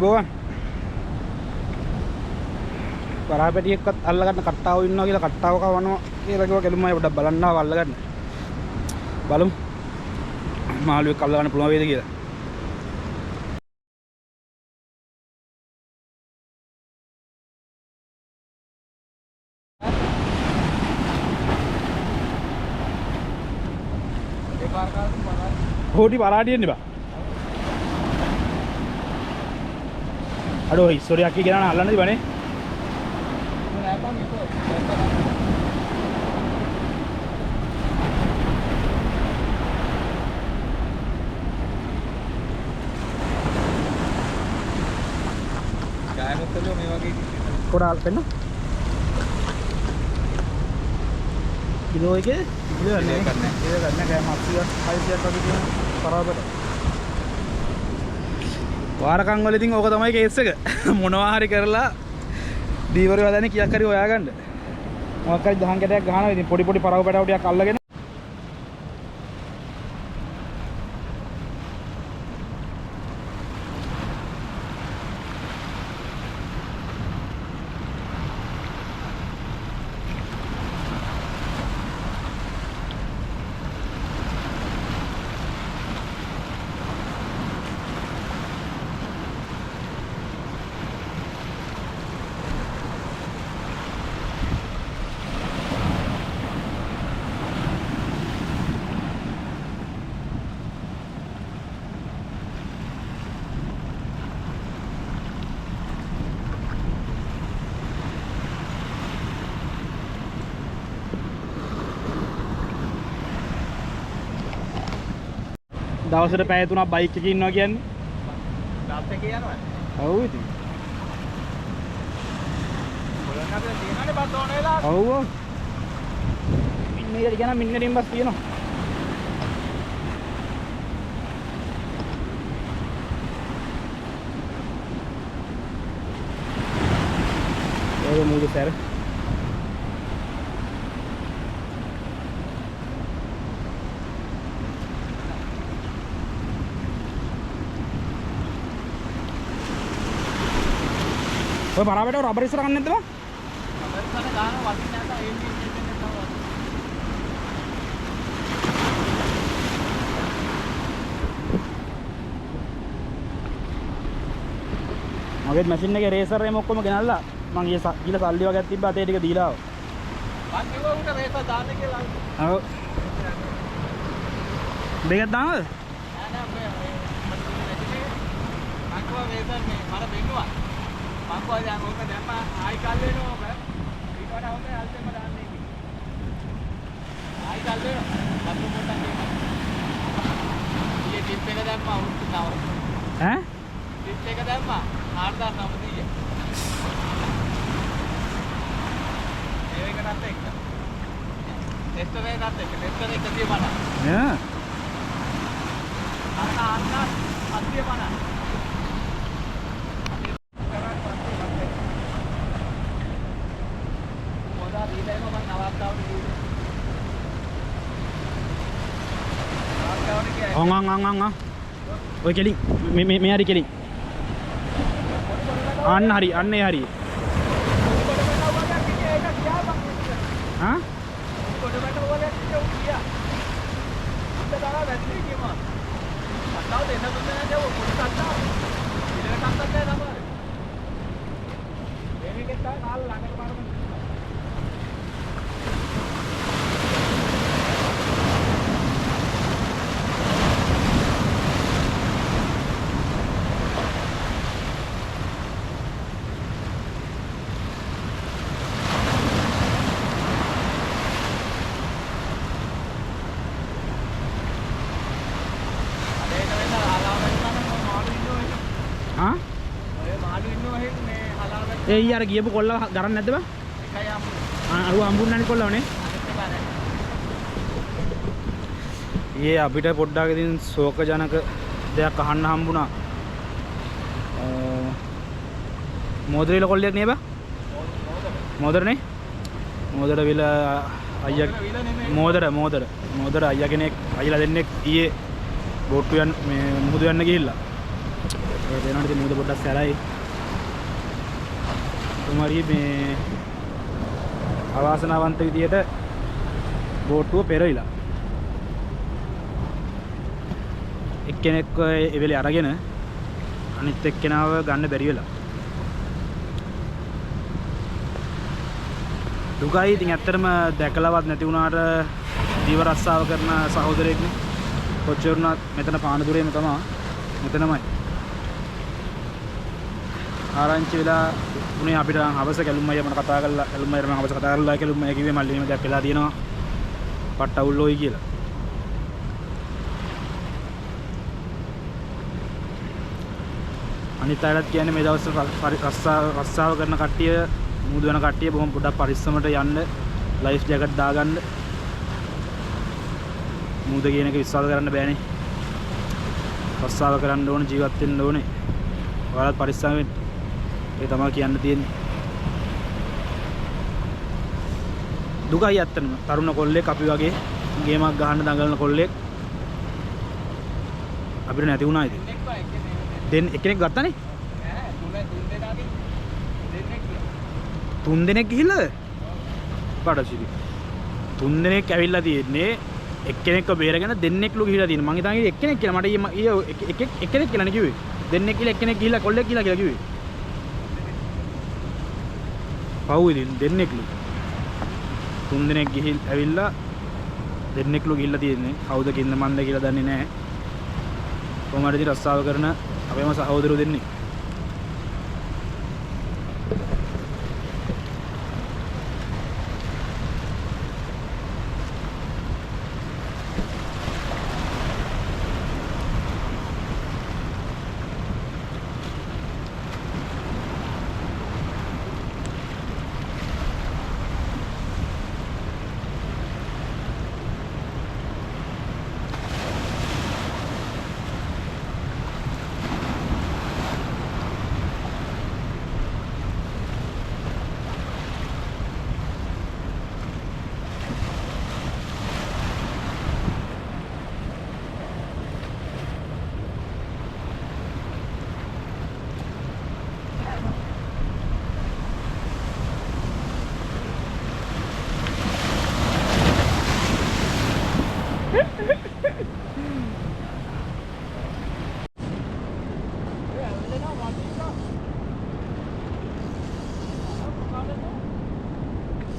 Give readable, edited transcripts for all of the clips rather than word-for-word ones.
ගෝවන් වරාපැටි එක්කත් අල්ලගන්න කට්ටාව ඉන්නවා කියලා කට්ටාව කවනවා කියලා කිව්වා කෙළුම් අය පොඩ්ඩක් බලන්න ආව අල්ලගන්න බලමු මාළුවෙක් අල්ලගන්න පුළුවන් වේද කියලා හොටි පරාටියෙන්නේ බා අඩෝ ඉස්සොරියක් කියන අල්ලන්නද බනේ කොරාල් පෙන්න කිලෝ එකේ කිලෝ ගන්න ගෑ 700ක් 600ක් වගේ තියෙන පරාපට වාරකම් වල ඉතින් ඕක තමයි කේස් එක මොනවා හරි කරලා දීවර හදන්නේ කීයක් හරි හොයාගන්න මොකක් හරි දහං කැටයක් ගහනවා ඉතින් පොඩි පොඩි පරාව පැටව ටිකක් අල්ලගෙන දවසට පැය 3ක් බයික් එකේ ඉන්නවා කියන්නේ ඩාප් එකේ යනවද? ඔව් ඉතින්. කොලන් අපේ තියෙනනේ බස් ඕන වෙලාවට. ඔව්. මිනිහෙට කියන මිනිහෙන් බස් තියෙනවා. ඔය මූලික සැර ඔය පරාපැට රබර් ඉස්සර ගන්න නැද්ද බං? රබර් ඉස්සර ගන්න වටින්නේ නැත ඒ ඉන්නේ තමයි. මගේ මැෂින් එකේ රේසර් එකම ඔක්කොම ගෙනල්ලා මං ඊළ සල්ලි වගේක් තිබ්බා අතේ ටික දීලා ආවා. මං කිව්වා උන්ට රේසර් දාන්න කියලා. ඔව්. දෙකක් දානවද? නෑ නෑ මං කිව්වා රේසර් මේ මට දෙන්නවා. මං දැන් ඕක දැම්ම ආයි කල් වෙනවා ඔබ ඊට වඩා හොඳයි අල්ලෙම දාන්නේ ඉතින් ආයි කල් වෙනවා අතු පොට්ටක් දෙන්න ඊයේ ටිප් එක දැම්මා උරුත් තව ඈ ටිප් එක දැම්මා 4900 ඒකටත් එක්ක ටෙස්ටර් එකටත් එක්ක ටෙස්ටර් 150 ඈ අන්න 750 ang ඔය කෙලින් මේ හරි කෙලින් අන්න හරි අන්නේ හරි හා කොට බට වලක් කියා ඉත දාලා වැටි කියනවා අත්තාව දෙන්න දුන්න නැදව පොඩි අත්තාව ඉලකට අත්තක් නැහැ තමයි මේකෙන් තමයි නාල ළඟට පාරම ඒ ඊයර ගියපු කොල්ල ගරන් නැද්ද බං? එකයි හම්බුනේ. අරුව හම්බුන්නේ නැනේ කොල්ලවනේ. ඊයේ අපිට පොඩ්ඩක් ඉතින් ශෝකජනක දෙයක් අහන්න හම්බුණා. මොදරේල කොල්ලෙක් නේ බං? මොදරනේ? මොදර විල අයියා මොදර අයියා කෙනෙක් අයියලා දෙන්නෙක් ඊයේ බෝට්ටු යන්න මේ මුහුදු යන්න ගිහිල්ලා ඔය දෙනකොට ඉතින් මූද පොඩ්ඩක් සැරයි. කොහොමරි මේ අවාසනාවන්ත විදියට බෝට්ටුව පෙරවිලා. එක්කෙනෙක් ඒ වෙලේ අරගෙන අනිත් එක්කෙනාව ගන්න බැරි වෙලා. දුකයි. ඉතින් ඇත්තටම දැකලවත් නැති වුණාට ජීව රස්සාව කරන සහෝදරයෙක්නේ. කොච්චර වුණත් මෙතන පානදුරේම තමයි. මෙතනමයි. ආරංචි වෙලා උනේ අපිට හවස කැලුම් අයියා මට කතා කරලා කැලුම් අයියා මම හවස කතා කරලා කැලුම් අයියා කිව්වේ මල්ලි මෙහෙම දෙයක් වෙලා තියෙනවා. පට්ට අවුල්ලෝයි කියලා. අනිත් අයටත් කියන්නේ මේ දවස්වල රස්සාව කරන කට්ටිය මුදු වෙන කට්ටිය බොහොම පොඩ්ඩක් පරිස්සමට යන්න, ලයිෆ් ජැකට් දාගන්න. මුද කියන එක විශ්වාස කරන්න බෑනේ. රස්සාව කරන්න ඕනේ, ජීවත් වෙන්න ඕනේ. ඔයාලත් පරිස්සම් වෙන්න. ඒ තමයි කියන්න තියෙන්නේ. දුකයි ඇත්තටම. තරුණ කොල්ලෙක් අපි වගේ ගේමක් ගහන්න දඟලන කොල්ලෙක් අපිට නැති වුණා ඉතින්. එක්කෙනෙක් ගත්තනේ. තුන් දෙනෙක් ගිහිල්ලාද? පාඩසිරි. තුන් දෙනෙක් ඇවිල්ලා තියෙන්නේ. එක්කෙනෙක්ව බේරගෙන දෙන්නෙක්ලු ගිහිල්ලා තියෙනවා. මං හිතන්නේ එක්කෙනෙක් කියලා. මට එක්කෙනෙක් කියලා නේ කිව්වේ. දෙන්නෙක් කියලා එක්කෙනෙක් ගිහිල්ලා කොල්ලෙක් කියලා කිව්වේ. පව් ඉතින් දෙන්නෙක්ලු. තුන් දෙනෙක් ගිහිල්ලා ඇවිල්ලා දෙන්නෙක්ලු ගිහිල්ලා තියෙන්නේ. කවුද කින්ද මන්ද කියලා දන්නේ නැහැ. කොහොමද ඉතින් රස්සාව කරන අපේම සහෝදරයෝ දෙන්නේ.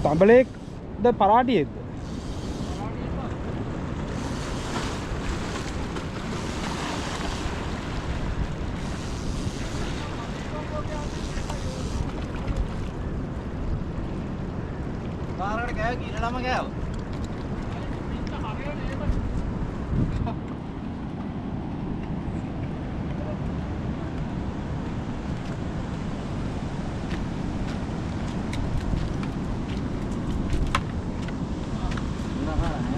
තඹලේක්ද පරාටියෙක්ද? පාරකට ගෑව කිරලම ගෑව.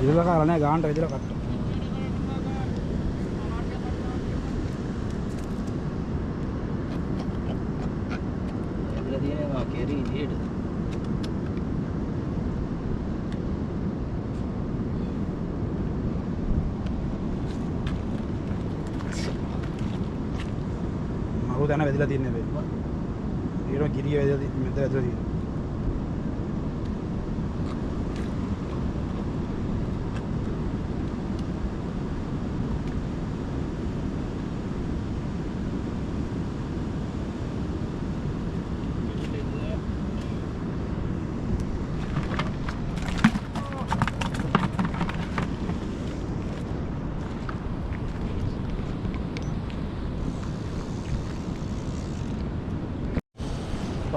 ඉරලා කාලා නැහැ ගානට වෙදලා කට්ට. එතන තියෙනවා කෙරි ඉහෙට. මරු දැන වෙදලා තියන්නේ මේ. ඊට ගිරිය වෙදලා මෙතන ඇතුළේ තියෙනවා.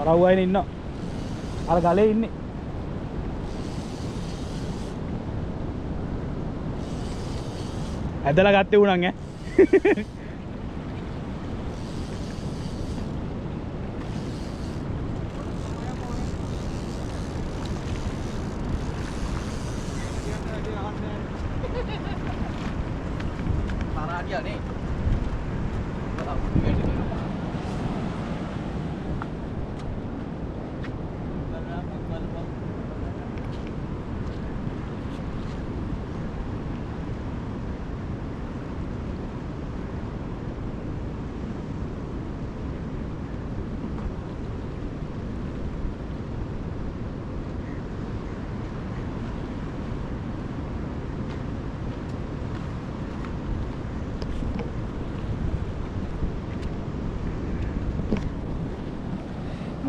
පරව්වයින් ඉන්නවා. අර ගලේ ඉන්නේ. ඇදලා ගත්තේ උණන් ඈ. පරාටියා නේ.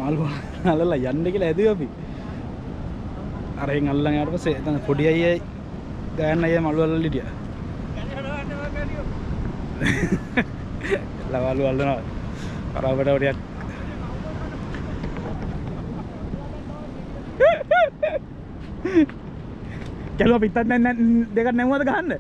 මාළු අල්ලලා යන්න කියලා ඇදුවා අපි. අරෙන් අල්ලන් යාට පස්සේ එතන පොඩි අයියයි ගෑන අයියයි මාළු අල්ලලා හිටියා. ලවලු අල්ලනවා. කරාබට ටිකක් කැලුව පිටත් දෙකක් නැවුවද ගහන්න?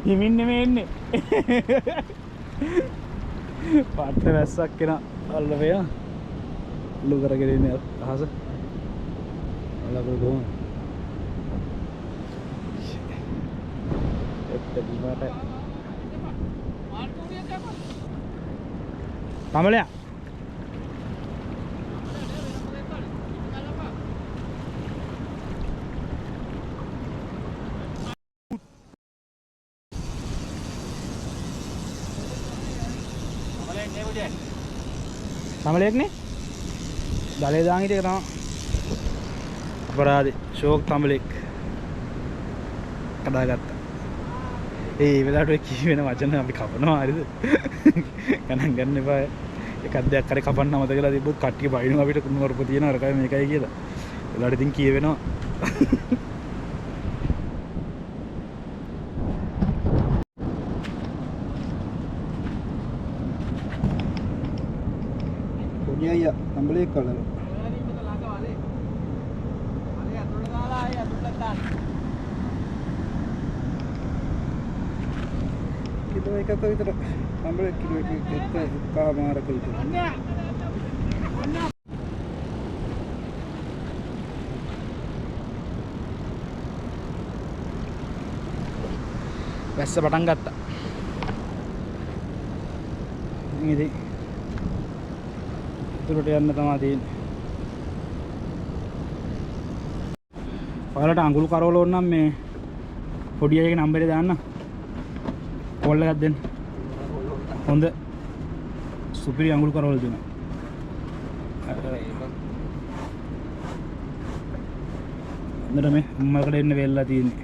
හිමින් නෙමෙයි එන්නේ. පාට වැස්සක් එන අල්ලපේ අල්ලු කරගෙන ඉන්නේ අහස. අල්ලපේ කොහොමද? එත්තදී පාට. තමලයා තමලෙක් නේ දලේ දාන් හිටිය එක තමයි අපරාධේ ෂෝක් තමලෙක් කඩාගත්තා. ඒ වෙලාවට කී වෙන වචන අපි කපනවා හරිද? ගණන් ගන්න එපා. එකක් දෙයක් හරි කපන්න මතක කරලා තිබ්බොත් කට්ටිය බයිනවා අපිට කුණුවරප තියෙන අරකයි මේකයි කියලා. වෙලාවට ඉතින් කියවෙනවා. Iya, tambah kalau kita mereka tu itu tambah kita kamar kalau itu. වැස්ස පටන් ගත්තා. ඉතින් ඉතුරුට යන්න තමයි තියෙන්නේ. ඔයාලට අඟුල් කරවල ඕන නම් මේ පොඩි අයගේ නම්බරේ දාන්න. කෝල් එකක් දෙන්න. හොඳ සුපිරි අඟුල් කරවල දෙනවා. හොඳට මේ අම්මකට එන්න වෙල්ලා තියෙන්නේ.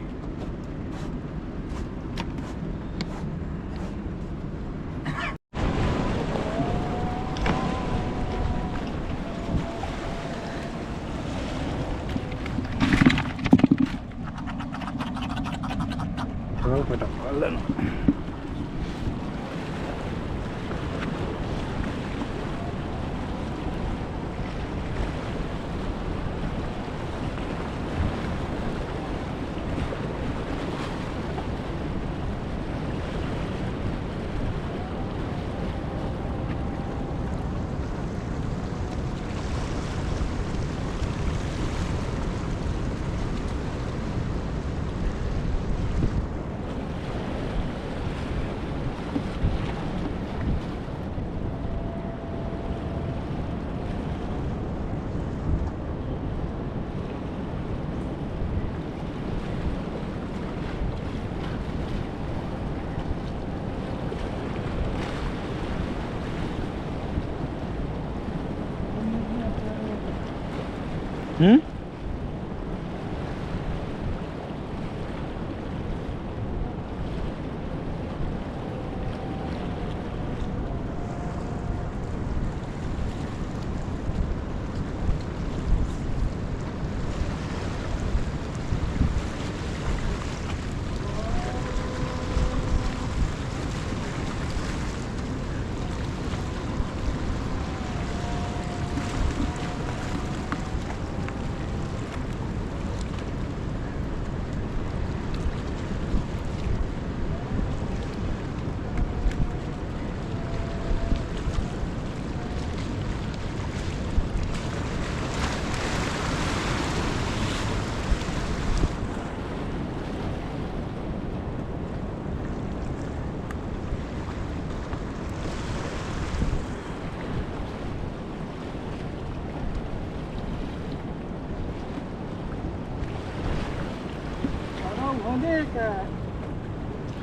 හොඳ එක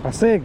රසයක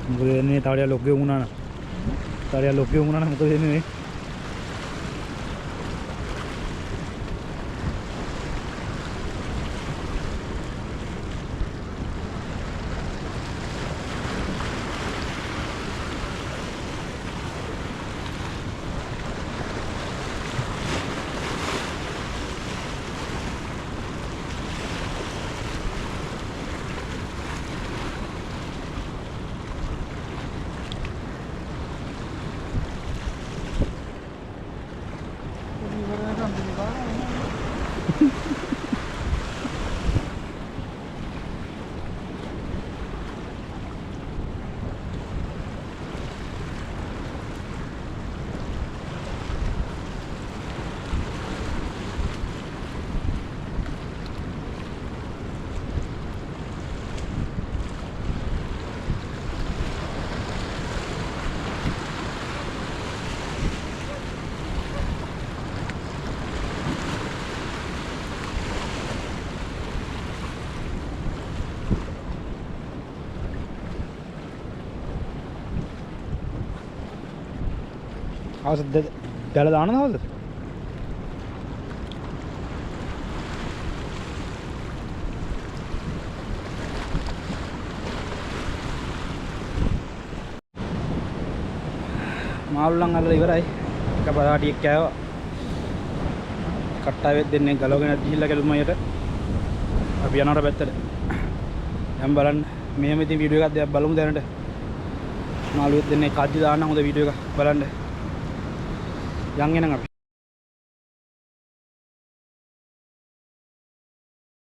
මොකද වෙන්නේ තාඩිය ලොක්ගේ වුණා නම් තාඩිය ලොක්ගේ වුණා නම් මොකද වෙන්නේ අවස දැල දානවද මාළුලන් අල්ලලා ඉවරයි එක පදාටියක් කෑවා කට්ටාවෙත් දෙන්නේ ගලවගෙන ගිහිල්ලා කෙළුමයට අපි යනවට පැත්තට දැන් බලන්න මෙහෙම ඉතින් වීඩියෝ එකක් දෙයක් බලමු දැනට මාළුවෙත් දෙන්නේ කද්දි දාන්න හොඳ වීඩියෝ එකක් බලන්න යන් එනං අපි